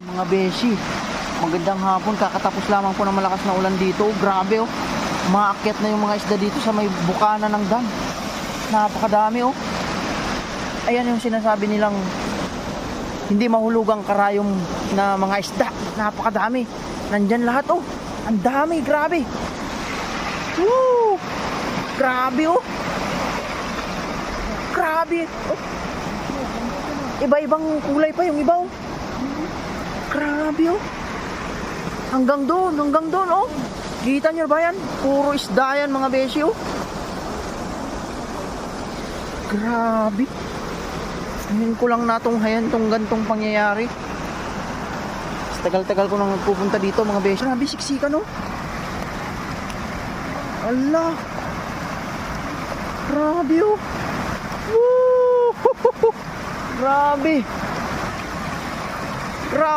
Mga beshi, magandang hapon. Kakatapos lamang po ng malakas na ulan dito. Grabe oh. Maakyat na yung mga isda dito sa may bukana ng dam. Napakadami oh. Ayan yung sinasabi nilang hindi mahulugang karayom na mga isda. Napakadami. Nandyan lahat oh. Ang dami, grabe. Woo! Grabe oh. Grabe oh. Iba-ibang kulay pa yung iba oh. Grabe oh. Hanggang doon oh. Kita nyo ba yan? Puro isda yan mga beshi oh. Grabe. Ngayon ko lang natunghayan tong gantong pangyayari. Tagal-tagal ko nang nagpupunta dito mga beshi. Grabe, siksikan oh. Allah. Grabe oh. Woo! Grabe. Grabe.